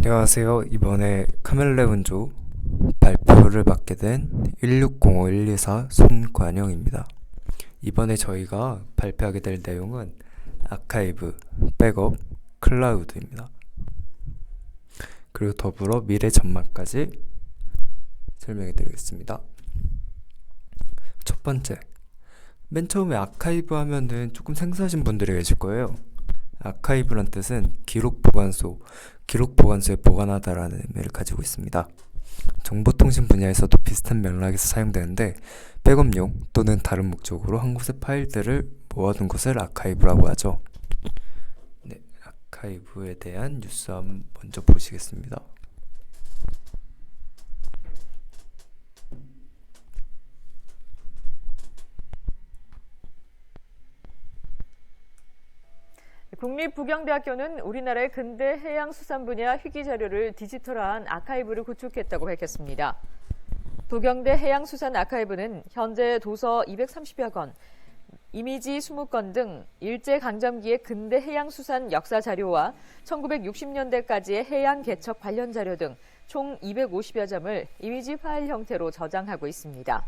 안녕하세요. 이번에 카멜레온조 발표를 맡게 된 1605124 손관영입니다. 이번에 저희가 발표하게 될 내용은 아카이브, 백업, 클라우드입니다. 그리고 더불어 미래 전망까지 설명해 드리겠습니다. 첫 번째, 맨 처음에 아카이브 하면은 조금 생소하신 분들이 계실 거예요. 아카이브란 뜻은 기록 보관소에 보관하다라는 의미를 가지고 있습니다. 정보통신 분야에서도 비슷한 맥락에서 사용되는데 백업용 또는 다른 목적으로 한 곳에 파일들을 모아둔 것을 아카이브라고 하죠. 네, 아카이브에 대한 뉴스 먼저 보시겠습니다. 국립북영대학교는 우리나라의 근대 해양수산 분야 희귀자료를 디지털화한 아카이브를 구축했다고 밝혔습니다. 도경대 해양수산 아카이브는 현재 도서 230여 건, 이미지 20건 등 일제강점기의 근대 해양수산 역사 자료와 1960년대까지의 해양 개척 관련 자료 등 총 250여 점을 이미지 파일 형태로 저장하고 있습니다.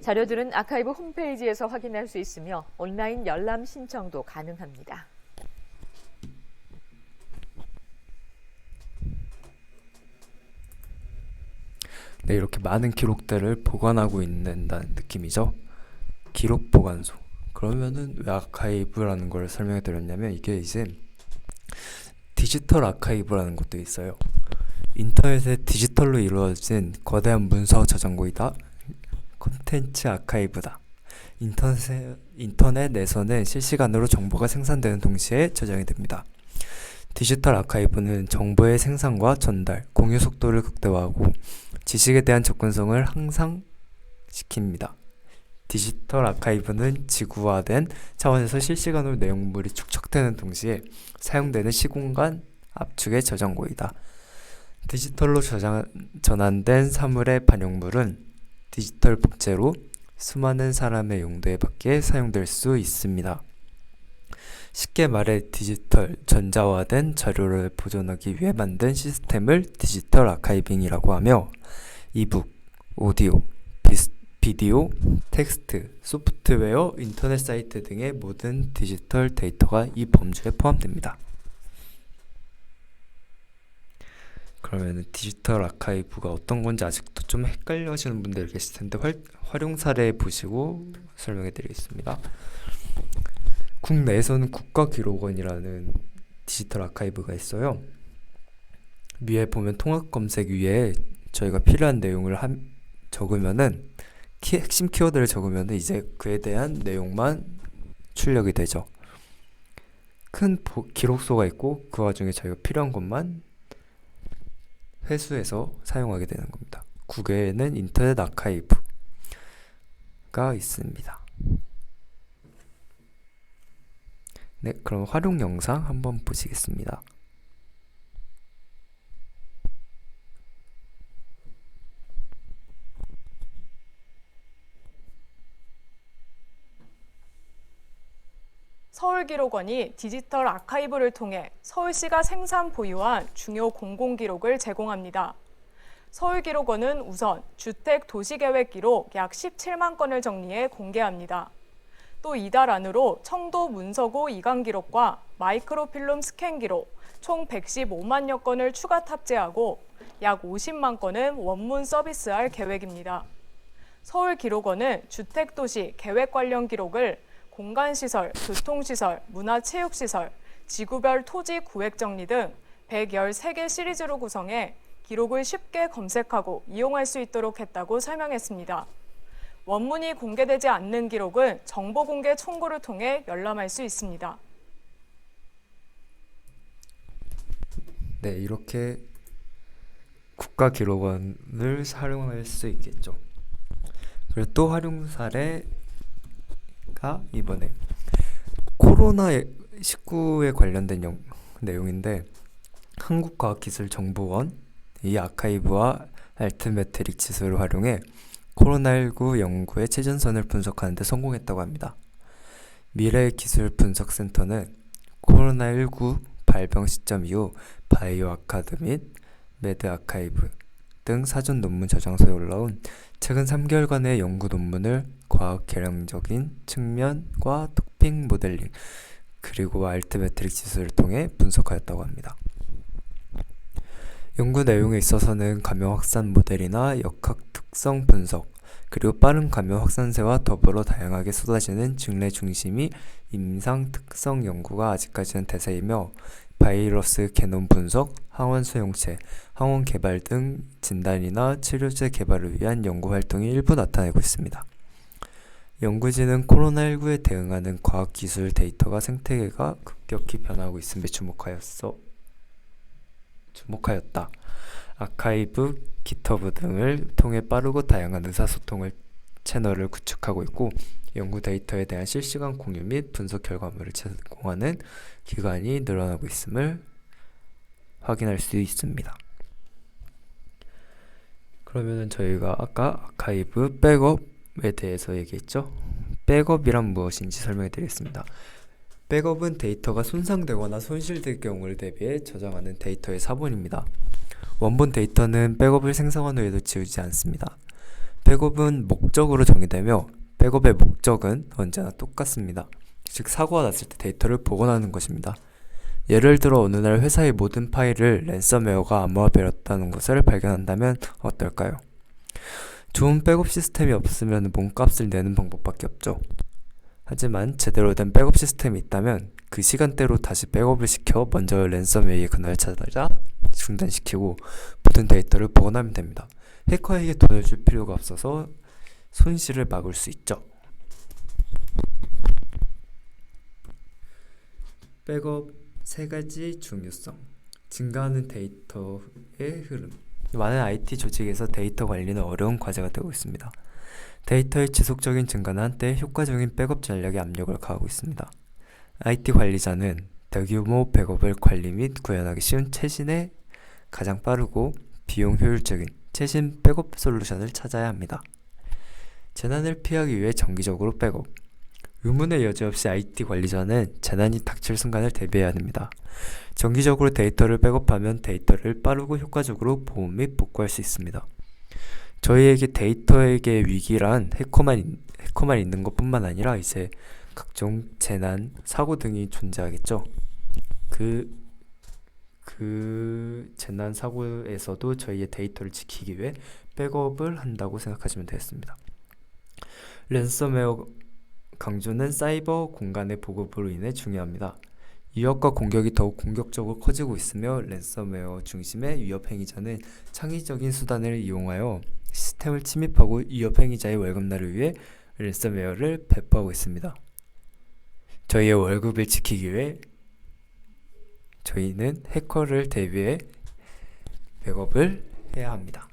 자료들은 아카이브 홈페이지에서 확인할 수 있으며 온라인 열람 신청도 가능합니다. 네, 이렇게 많은 기록들을 보관하고 있는다는 느낌이죠. 기록 보관소. 그러면은 왜 아카이브라는 걸 설명해 드렸냐면 이게 이제 디지털 아카이브라는 것도 있어요. 인터넷에 디지털로 이루어진 거대한 문서 저장고이다. 콘텐츠 아카이브다. 인터넷에서는 실시간으로 정보가 생산되는 동시에 저장이 됩니다. 디지털 아카이브는 정보의 생산과 전달, 공유 속도를 극대화하고 지식에 대한 접근성을 향상시킵니다. 디지털 아카이브는 지구화된 차원에서 실시간으로 내용물이 축적되는 동시에 사용되는 시공간 압축의 저장고이다. 디지털로 전환된 사물의 반영물은 디지털 복제로 수많은 사람의 용도에 맞게 사용될 수 있습니다. 쉽게 말해 디지털, 전자화된 자료를 보존하기 위해 만든 시스템을 디지털 아카이빙이라고 하며 이북, 오디오, 비디오, 텍스트, 소프트웨어, 인터넷 사이트 등의 모든 디지털 데이터가 이 범주에 포함됩니다. 그러면 디지털 아카이브가 어떤 건지 아직도 좀 헷갈려 하시는 분들 계실 텐데 활용 사례 보시고 설명해 드리겠습니다. 국내에서는 국가기록원이라는 디지털 아카이브가 있어요. 위에 보면 통합 검색 위에 저희가 필요한 내용을 적으면은 핵심 키워드를 적으면은 이제 그에 대한 내용만 출력이 되죠. 큰 기록소가 있고 그 와중에 저희가 필요한 것만 회수해서 사용하게 되는 겁니다. 국외에는 인터넷 아카이브가 있습니다. 네, 그럼 활용 영상 한번 보시겠습니다. 서울기록원이 디지털 아카이브를 통해 서울시가 생산 보유한 중요 공공기록을 제공합니다. 서울기록원은 우선 주택 도시계획 기록 약 17만 건을 정리해 공개합니다. 또 이달 안으로 청도 문서고 이관 기록과 마이크로필름 스캔 기록 총 115만여 건을 추가 탑재하고 약 50만 건은 원문 서비스할 계획입니다. 서울기록원은 주택도시 계획 관련 기록을 공간시설, 교통시설, 문화체육시설, 지구별 토지 구획 정리 등 113개 시리즈로 구성해 기록을 쉽게 검색하고 이용할 수 있도록 했다고 설명했습니다. 원문이 공개되지 않는 기록은 정보공개 청구를 통해 열람할 수 있습니다. 네, 이렇게 국가기록원을 활용할 수 있겠죠. 그리고 또 활용 사례가 이번에 코로나19에 관련된 내용인데 한국과학기술정보원 이 아카이브와 알트메트릭 지수를 활용해 코로나19 연구의 최전선을 분석하는 데 성공했다고 합니다. 미래기술분석센터는 코로나19 발병 시점 이후 바이오 아카드 및 매드 아카이브 등 사전 논문 저장소에 올라온 최근 3개월간의 연구 논문을 과학 계량적인 측면과 토핑 모델링 그리고 알트메트릭 지수를 통해 분석하였다고 합니다. 연구 내용에 있어서는 감염 확산 모델이나 역학 특성 분석, 그리고 빠른 감염 확산세와 더불어 다양하게 쏟아지는 증례 중심의 임상 특성 연구가 아직까지는 대세이며 바이러스 게놈 분석, 항원 수용체, 항원 개발 등 진단이나 치료제 개발을 위한 연구 활동이 일부 나타내고 있습니다. 연구진은 코로나19에 대응하는 과학기술 데이터가 생태계가 급격히 변하고 있음에 주목하였다. 아카이브, 깃허브 등을 통해 빠르고 다양한 의사소통을 채널을 구축하고 있고 연구 데이터에 대한 실시간 공유 및 분석 결과물을 제공하는 기관이 늘어나고 있음을 확인할 수 있습니다. 그러면은 저희가 아까 아카이브, 백업에 대해서 얘기했죠. 백업이란 무엇인지 설명해 드리겠습니다. 백업은 데이터가 손상되거나 손실될 경우를 대비해 저장하는 데이터의 사본입니다. 원본 데이터는 백업을 생성한 후에도 지우지 않습니다. 백업은 목적으로 정의되며 백업의 목적은 언제나 똑같습니다. 즉 사고가 났을 때 데이터를 복원하는 것입니다. 예를 들어 어느 날 회사의 모든 파일을 랜섬웨어가 암호화되었다는 것을 발견한다면 어떨까요? 좋은 백업 시스템이 없으면 몸값을 내는 방법밖에 없죠. 하지만 제대로 된 백업 시스템이 있다면 그 시간대로 다시 백업을 시켜 먼저 랜섬웨어의 근원을 찾아 중단시키고 모든 데이터를 복원하면 됩니다. 해커에게 돈을 줄 필요가 없어서 손실을 막을 수 있죠. 백업 3가지 중요성. 증가하는 데이터의 흐름. 많은 IT 조직에서 데이터 관리는 어려운 과제가 되고 있습니다. 데이터의 지속적인 증가는 한때 효과적인 백업 전략에 압력을 가하고 있습니다. IT 관리자는 대규모 백업을 관리 및 구현하기 쉬운 최신의 가장 빠르고 비용 효율적인 최신 백업 솔루션을 찾아야 합니다. 재난을 피하기 위해 정기적으로 백업. 의문의 여지 없이 IT 관리자는 재난이 닥칠 순간을 대비해야 합니다. 정기적으로 데이터를 백업하면 데이터를 빠르고 효과적으로 보호 및 복구할 수 있습니다. 저희에게 데이터에게 위기란 해커만 있는 것뿐만 아니라 이제 각종 재난, 사고 등이 존재하겠죠. 그 재난 사고에서도 저희의 데이터를 지키기 위해 백업을 한다고 생각하시면 되겠습니다. 랜섬웨어 강조는 사이버 공간의 보급으로 인해 중요합니다. 위협과 공격이 더욱 공격적으로 커지고 있으며 랜섬웨어 중심의 위협 행위자는 창의적인 수단을 이용하여 시스템을 침입하고 위협 행위자의 월급날을 위해 랜섬웨어를 배포하고 있습니다. 저희의 월급을 지키기 위해 저희는 해커를 대비해 백업을 해야 합니다.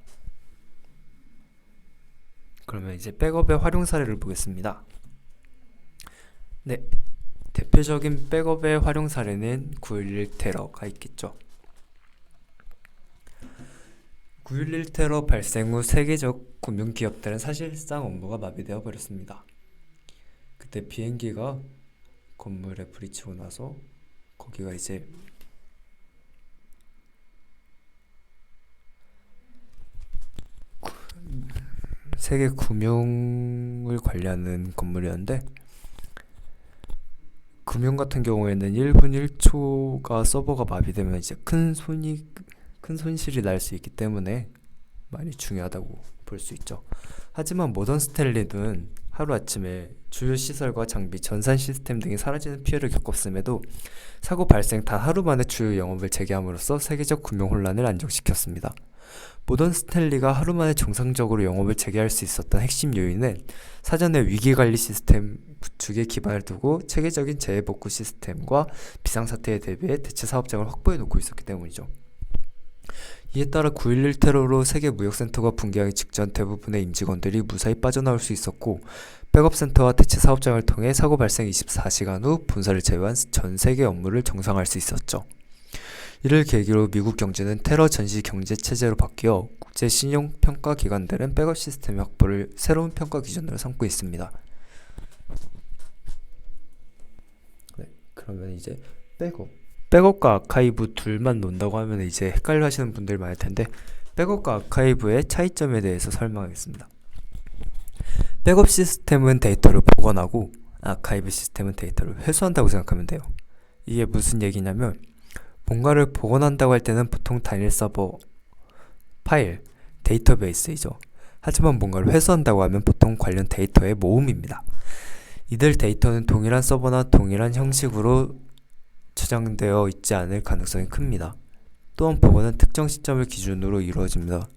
그러면 이제 백업의 활용 사례를 보겠습니다. 네, 대표적인 백업의 활용 사례는 9.11 테러가 있겠죠. 9.11 테러 발생 후 세계적 금융기업들은 사실상 업무가 마비되어 버렸습니다. 그때 비행기가 건물에 부딪히고 나서 거기가 이제 세계 금융을 관리하는 건물이었는데 금융 같은 경우에는 1분 1초가 서버가 마비되면 이제 큰 손실이 날 수 있기 때문에 많이 중요하다고 볼 수 있죠. 하지만 모던 스탠리는 하루아침에 주요 시설과 장비, 전산 시스템 등이 사라지는 피해를 겪었음에도 사고 발생 단 하루 만에 주요 영업을 재개함으로써 세계적 금융 혼란을 안정시켰습니다. 모던 스탠리가 하루 만에 정상적으로 영업을 재개할 수 있었던 핵심 요인은 사전에 위기관리 시스템 구축에 기반을 두고 체계적인 재해복구 시스템과 비상사태에 대비해 대체 사업장을 확보해 놓고 있었기 때문이죠. 이에 따라 9.11 테러로 세계 무역센터가 붕괴하기 직전 대부분의 임직원들이 무사히 빠져나올 수 있었고 백업센터와 대체 사업장을 통해 사고 발생 24시간 후 본사를 제외한 전 세계 업무를 정상화할 수 있었죠. 이를 계기로 미국 경제는 테러 전시 경제 체제로 바뀌어 국제 신용 평가 기관들은 백업 시스템의 확보를 새로운 평가 기준으로 삼고 있습니다. 네, 그러면 이제 백업과 아카이브 둘만 논다고 하면 이제 헷갈려 하시는 분들이 많을 텐데, 백업과 아카이브의 차이점에 대해서 설명하겠습니다. 백업 시스템은 데이터를 복원하고 아카이브 시스템은 데이터를 회수한다고 생각하면 돼요. 이게 무슨 얘기냐면, 뭔가를 복원한다고 할 때는 보통 단일 서버, 파일, 데이터베이스이죠. 하지만 뭔가를 회수한다고 하면 보통 관련 데이터의 모음입니다. 이들 데이터는 동일한 서버나 동일한 형식으로 저장되어 있지 않을 가능성이 큽니다. 또한 복원은 특정 시점을 기준으로 이루어집니다.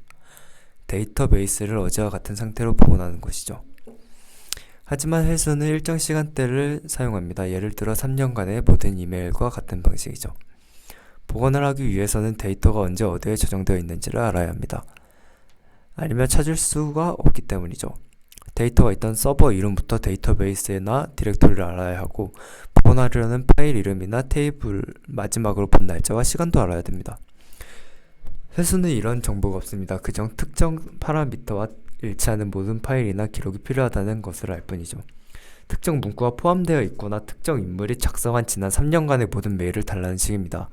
데이터베이스를 어제와 같은 상태로 복원하는 것이죠. 하지만 회수는 일정 시간대를 사용합니다. 예를 들어 3년간의 모든 이메일과 같은 방식이죠. 복원을 하기 위해서는 데이터가 언제 어디에 저장되어 있는지를 알아야 합니다. 아니면 찾을 수가 없기 때문이죠. 데이터가 있던 서버 이름부터 데이터베이스나 디렉토리를 알아야 하고, 복원하려는 파일 이름이나 테이블 마지막으로 본 날짜와 시간도 알아야 됩니다. 회수는 이런 정보가 없습니다. 그저 특정 파라미터와 일치하는 모든 파일이나 기록이 필요하다는 것을 알 뿐이죠. 특정 문구가 포함되어 있거나 특정 인물이 작성한 지난 3년간의 모든 메일을 달라는 식입니다.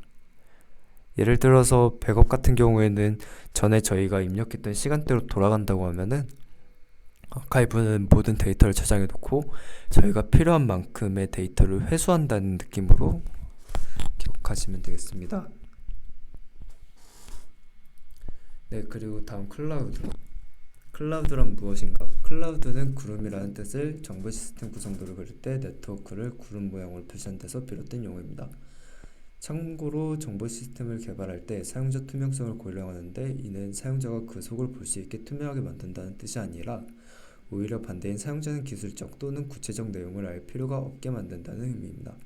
예를 들어서 백업 같은 경우에는 전에 저희가 입력했던 시간대로 돌아간다고 하면은, 아카이브는 모든 데이터를 저장해 놓고 저희가 필요한 만큼의 데이터를 회수한다는 느낌으로 기억하시면 되겠습니다. 네, 그리고 다음 클라우드. 클라우드란 무엇인가? 클라우드는 구름이라는 뜻을 정보 시스템 구성도를 그릴 때 네트워크를 구름 모양으로 표시한 데서 비롯된 용어입니다. 참고로 정보 시스템을 개발할 때 사용자 투명성을 고려하는데, 이는 사용자가 그 속을 볼 수 있게 투명하게 만든다는 뜻이 아니라 오히려 반대인 사용자는 기술적 또는 구체적 내용을 알 필요가 없게 만든다는 의미입니다.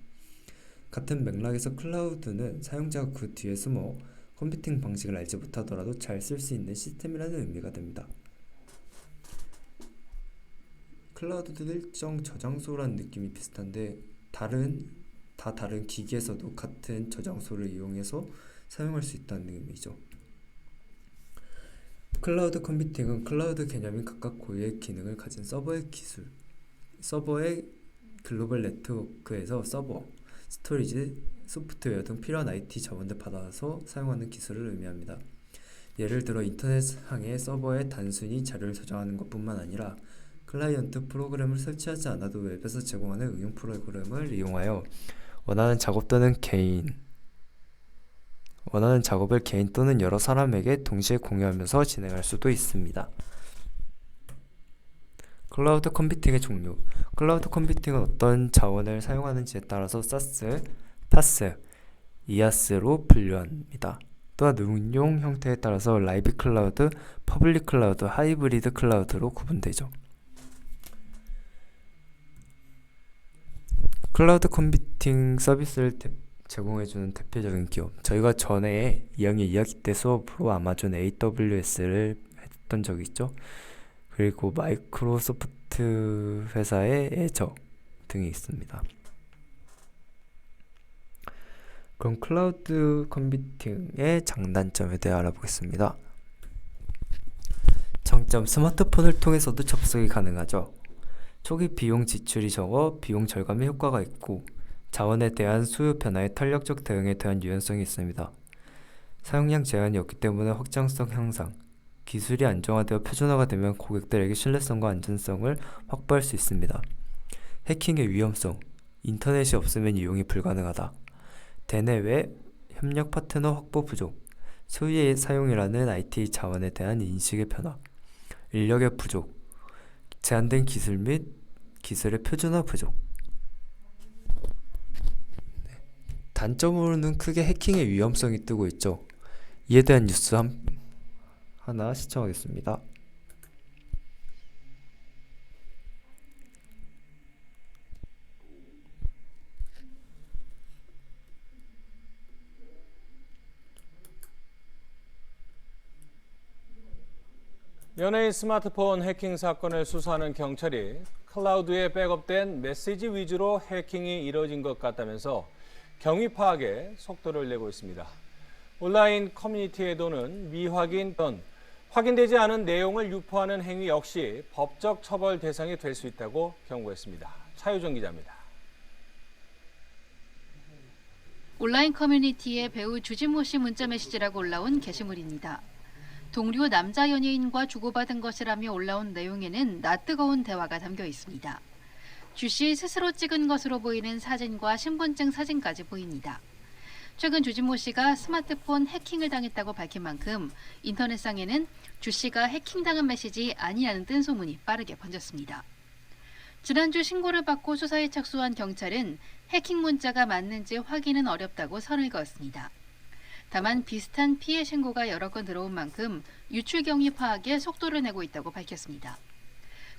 같은 맥락에서 클라우드는 사용자가 그 뒤에 숨어 컴퓨팅 방식을 알지 못하더라도 잘 쓸 수 있는 시스템이라는 의미가 됩니다. 클라우드도 일정 저장소라는 느낌이 비슷한데, 다 다른 기기에서도 같은 저장소를 이용해서 사용할 수 있다는 의미죠. 클라우드 컴퓨팅은 클라우드 개념인 각각 고유의 기능을 가진 서버의 글로벌 네트워크에서 서버, 스토리지, 소프트웨어 등 필요한 IT 자원을 받아서 사용하는 기술을 의미합니다. 예를 들어 인터넷상의 서버에 단순히 자료를 저장하는 것뿐만 아니라 클라이언트 프로그램을 설치하지 않아도 웹에서 제공하는 응용 프로그램을 이용하여 원하는 작업을 개인 또는 여러 사람에게 동시에 공유하면서 진행할 수도 있습니다. 클라우드 컴퓨팅의 종류. 클라우드 컴퓨팅은 어떤 자원을 사용하는지에 따라서 SaaS, PaaS, IaaS로 분류합니다. 또한 응용 형태에 따라서 라이브 클라우드, 퍼블릭 클라우드, 하이브리드 클라우드로 구분되죠. 클라우드 컴퓨팅 서비스를 제공해주는 대표적인 기업, 저희가 전에 2학년 2학기 때 수업으로 아마존 AWS를 했던 적이 있죠. 그리고 마이크로소프트 회사의 애저 등이 있습니다. 그럼 클라우드 컴퓨팅의 장단점에 대해 알아보겠습니다. 장점, 스마트폰을 통해서도 접속이 가능하죠. 초기 비용 지출이 적어 비용 절감의 효과가 있고, 자원에 대한 수요 변화의 탄력적 대응에 대한 유연성이 있습니다. 사용량 제한이 없기 때문에 확장성 향상, 기술이 안정화되어 표준화가 되면 고객들에게 신뢰성과 안전성을 확보할 수 있습니다. 해킹의 위험성, 인터넷이 없으면 이용이 불가능하다. 대내외 협력 파트너 확보 부족, 소유의 사용이라는 IT 자원에 대한 인식의 변화, 인력의 부족, 제한된 기술 및 기술의 표준화 부족. 단점으로는 크게 해킹의 위험성이 뜨고 있죠. 이에 대한 뉴스 하나 시청하겠습니다. 연예인 스마트폰 해킹 사건을 수사하는 경찰이 클라우드에 백업된 메시지 위주로 해킹이 이뤄진 것 같다면서 경위 파악에 속도를 내고 있습니다. 온라인 커뮤니티에도는 미확인 또는 확인되지 않은 내용을 유포하는 행위 역시 법적 처벌 대상이 될 수 있다고 경고했습니다. 차유정 기자입니다. 온라인 커뮤니티에 배우 주진모 씨 문자 메시지라고 올라온 게시물입니다. 동료 남자 연예인과 주고받은 것이라며 올라온 내용에는 낯뜨거운 대화가 담겨 있습니다. 주 씨 스스로 찍은 것으로 보이는 사진과 신분증 사진까지 보입니다. 최근 주진모 씨가 스마트폰 해킹을 당했다고 밝힌 만큼 인터넷상에는 주 씨가 해킹당한 메시지 아니라는 뜬 소문이 빠르게 번졌습니다. 지난주 신고를 받고 수사에 착수한 경찰은 해킹 문자가 맞는지 확인은 어렵다고 선을 그었습니다. 다만 비슷한 피해 신고가 여러 건 들어온 만큼 유출 경위 파악에 속도를 내고 있다고 밝혔습니다.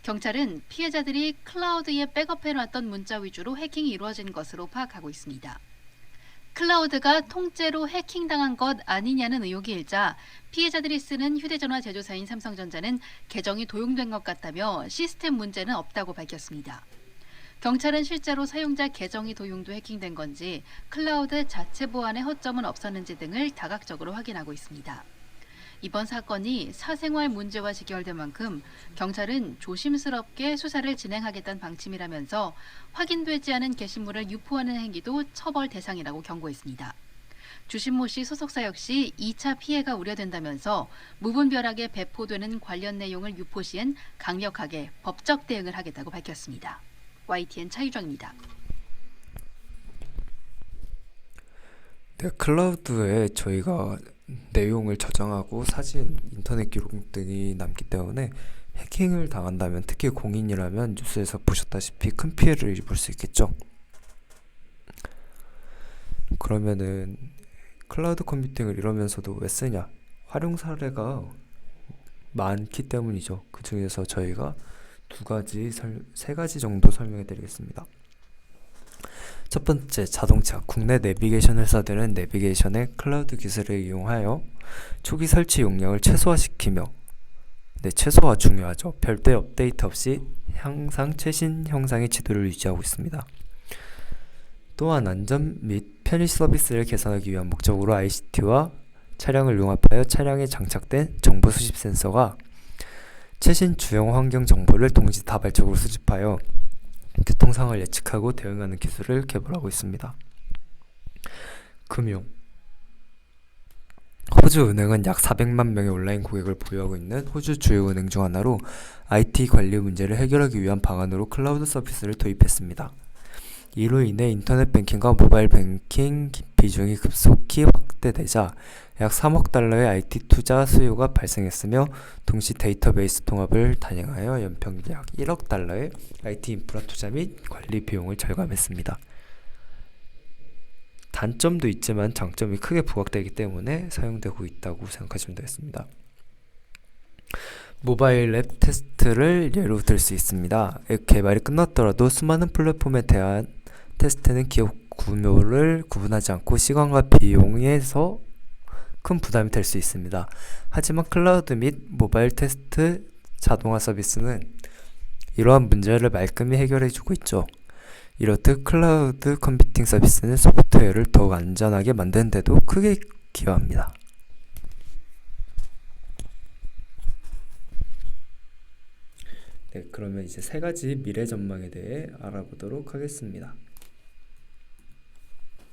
경찰은 피해자들이 클라우드에 백업해놨던 문자 위주로 해킹이 이루어진 것으로 파악하고 있습니다. 클라우드가 통째로 해킹당한 것 아니냐는 의혹이 일자 피해자들이 쓰는 휴대전화 제조사인 삼성전자는 계정이 도용된 것 같다며 시스템 문제는 없다고 밝혔습니다. 경찰은 실제로 사용자 계정이 도용도 해킹된 건지 클라우드 자체 보안에 허점은 없었는지 등을 다각적으로 확인하고 있습니다. 이번 사건이 사생활 문제와 직결된 만큼 경찰은 조심스럽게 수사를 진행하겠다는 방침이라면서 확인되지 않은 게시물을 유포하는 행위도 처벌 대상이라고 경고했습니다. 주진모 씨 소속사 역시 2차 피해가 우려된다면서 무분별하게 배포되는 관련 내용을 유포 시엔 강력하게 법적 대응을 하겠다고 밝혔습니다. YTN 차유정입니다. 네, 클라우드에 저희가 내용을 저장하고 사진, 인터넷 기록 등이 남기 때문에 해킹을 당한다면 특히 공인이라면 뉴스에서 보셨다시피 큰 피해를 입을 수 있겠죠. 그러면은 클라우드 컴퓨팅을 이러면서도 왜 쓰냐? 활용 사례가 많기 때문이죠. 그 중에서 저희가 세 가지 정도 설명해 드리겠습니다. 첫 번째, 자동차. 국내 내비게이션 회사들은 내비게이션의 클라우드 기술을 이용하여 초기 설치 용량을 최소화시키며 최소화 중요하죠. 별도의 업데이트 없이 항상 최신 형상의 지도를 유지하고 있습니다. 또한 안전 및 편의 서비스를 개선하기 위한 목적으로 ICT와 차량을 융합하여 차량에 장착된 정보 수집 센서가 최신 주행 환경 정보를 동시다발적으로 수집하여 교통 상황을 예측하고 대응하는 기술을 개발하고 있습니다. 금융. 호주 은행은 약 400만 명의 온라인 고객을 보유하고 있는 호주 주요 은행 중 하나로 IT 관리 문제를 해결하기 위한 방안으로 클라우드 서비스를 도입했습니다. 이로 인해 인터넷 뱅킹과 모바일 뱅킹 비중이 급속히 확대되자 약 3억 달러의 IT 투자 수요가 발생했으며 동시 데이터베이스 통합을 단행하여 연평균 약 1억 달러의 IT 인프라 투자 및 관리 비용을 절감했습니다. 단점도 있지만 장점이 크게 부각되기 때문에 사용되고 있다고 생각하시면 되겠습니다. 모바일 앱 테스트를 예로 들 수 있습니다. 앱 개발이 끝났더라도 수많은 플랫폼에 대한 테스트는 기업 규모를 구분하지 않고 시간과 비용에서 큰 부담이 될 수 있습니다. 하지만 클라우드 및 모바일 테스트 자동화 서비스는 이러한 문제를 말끔히 해결해주고 있죠. 이렇듯 클라우드 컴퓨팅 서비스는 소프트웨어를 더욱 안전하게 만드는 데도 크게 기여합니다. 네, 그러면 이제 세 가지 미래 전망에 대해 알아보도록 하겠습니다.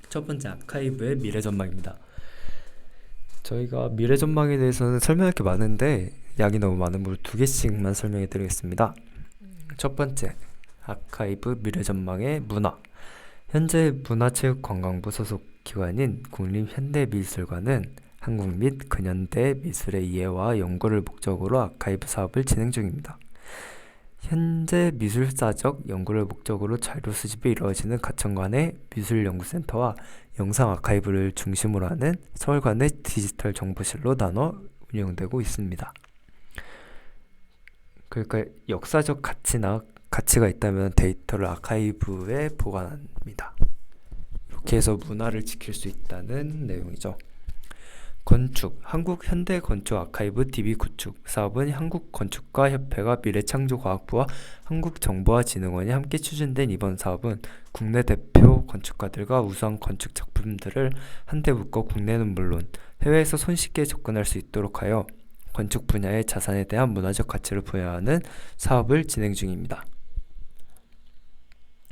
첫 번째, 아카이브의 미래 전망입니다. 저희가 미래 전망에 대해서는 설명할 게 많은데 양이 너무 많으므로 2개씩만 설명해 드리겠습니다. 첫 번째, 아카이브 미래 전망의 문화. 현재 문화체육관광부 소속 기관인 국립현대미술관은 한국 및 근현대 미술의 이해와 연구를 목적으로 아카이브 사업을 진행 중입니다. 현재 미술사적 연구를 목적으로 자료 수집이 이루어지는 가천관의 미술연구센터와 영상 아카이브를 중심으로 하는 서울관의 디지털 정보실로 나눠 운영되고 있습니다. 그러니까 역사적 가치가 있다면 데이터를 아카이브에 보관합니다. 이렇게 해서 문화를 지킬 수 있다는 내용이죠. 건축, 한국현대건축아카이브 DB 구축 사업은 한국건축가협회가 미래창조과학부와 한국정보화진흥원이 함께 추진된 이번 사업은 국내 대표 건축가들과 우수한 건축 작품들을 한데 묶어 국내는 물론 해외에서 손쉽게 접근할 수 있도록 하여 건축 분야의 자산에 대한 문화적 가치를 부여하는 사업을 진행 중입니다.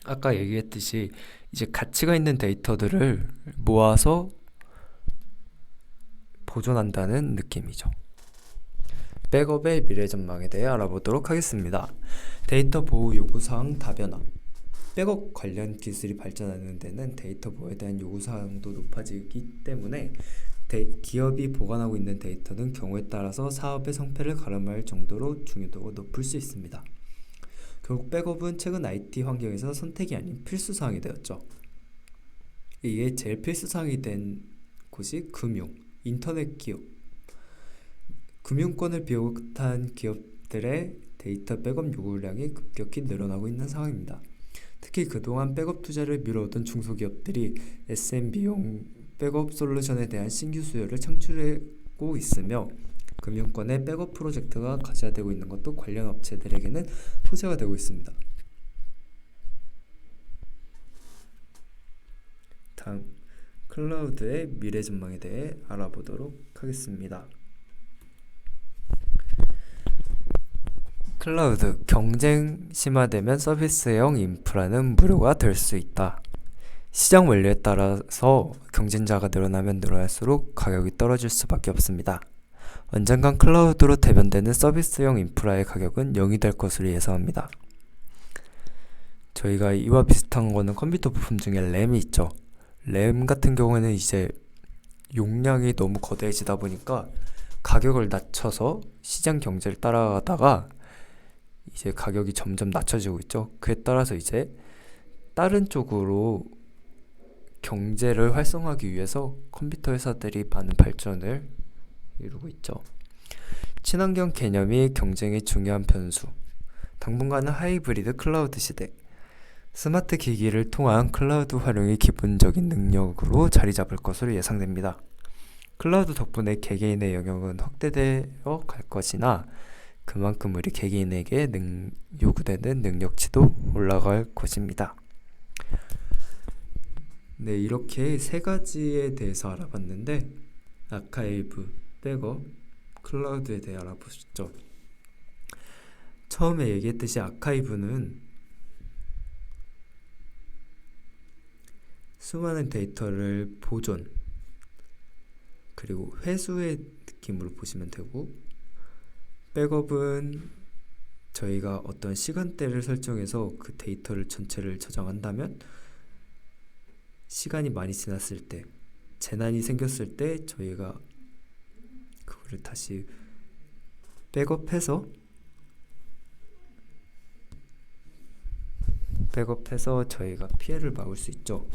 아까 얘기했듯이 이제 가치가 있는 데이터들을 모아서 보존한다는 느낌이죠. 백업의 미래 전망에 대해 알아보도록 하겠습니다. 데이터 보호 요구사항 다변화. 백업 관련 기술이 발전하는 데는 데이터 보호에 대한 요구사항도 높아지기 때문에 기업이 보관하고 있는 데이터는 경우에 따라서 사업의 성패를 가름할 정도로 중요도가 높을 수 있습니다. 결국 백업은 최근 IT 환경에서 선택이 아닌 필수사항이 되었죠. 이게 제일 필수사항이 된 곳이 금융, 인터넷 기업, 금융권을 비롯한 기업들의 데이터 백업 요구량이 급격히 늘어나고 있는 상황입니다. 특히 그동안 백업 투자를 미뤄오던 중소기업들이 SMB용 백업 솔루션에 대한 신규 수요를 창출하고 있으며 금융권의 백업 프로젝트가 가시화되고 있는 것도 관련 업체들에게는 호재가 되고 있습니다. 다음, 클라우드의 미래 전망에 대해 알아보도록 하겠습니다. 클라우드, 경쟁 심화되면 서비스형 인프라는 무료가 될 수 있다. 시장 원리에 따라서 경쟁자가 늘어나면 늘어날수록 가격이 떨어질 수밖에 없습니다. 언젠간 클라우드로 대변되는 서비스형 인프라의 가격은 0이 될 것으로 예상합니다. 저희가 이와 비슷한 거는 컴퓨터 부품 중에 램이 있죠. 램 같은 경우에는 이제 용량이 너무 거대해지다 보니까 가격을 낮춰서 시장 경제를 따라가다가 이제 가격이 점점 낮춰지고 있죠. 그에 따라서 이제 다른 쪽으로 경제를 활성화하기 위해서 컴퓨터 회사들이 많은 발전을 이루고 있죠. 친환경 개념이 경쟁의 중요한 변수. 당분간은 하이브리드 클라우드 시대. 스마트 기기를 통한 클라우드 활용이 기본적인 능력으로 자리 잡을 것으로 예상됩니다. 클라우드 덕분에 개개인의 영역은 확대되어 갈 것이나 그만큼 우리 개개인에게 요구되는 능력치도 올라갈 것입니다. 네, 이렇게 세 가지에 대해서 알아봤는데 아카이브, 백업, 클라우드에 대해 알아보셨죠? 처음에 얘기했듯이 아카이브는 수많은 데이터를 보존 그리고 회수의 느낌으로 보시면 되고, 백업은 저희가 어떤 시간대를 설정해서 그 데이터를 전체를 저장한다면 시간이 많이 지났을 때, 재난이 생겼을 때 저희가 그거를 다시 백업해서 저희가 피해를 막을 수 있죠.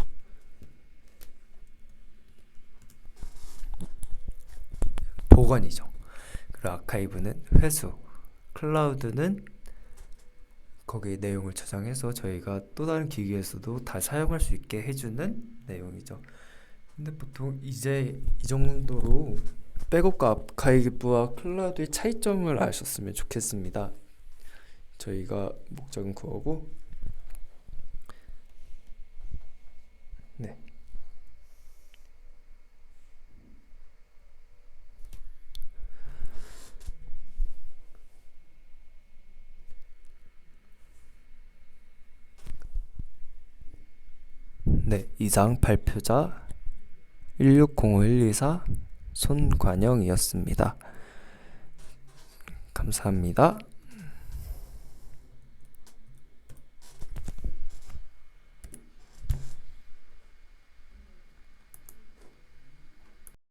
보관이죠. 그리고 아카이브는 회수, 클라우드는 거기에 내용을 저장해서 저희가 또 다른 기기에서도 다 사용할 수 있게 해주는 내용이죠. 근데 보통 이제 이 정도로 백업과 아카이브와 클라우드의 차이점을 아셨으면 좋겠습니다. 저희가 목적은 그거고, 네. 네, 이상 발표자 1605-124 손관영이었습니다. 감사합니다.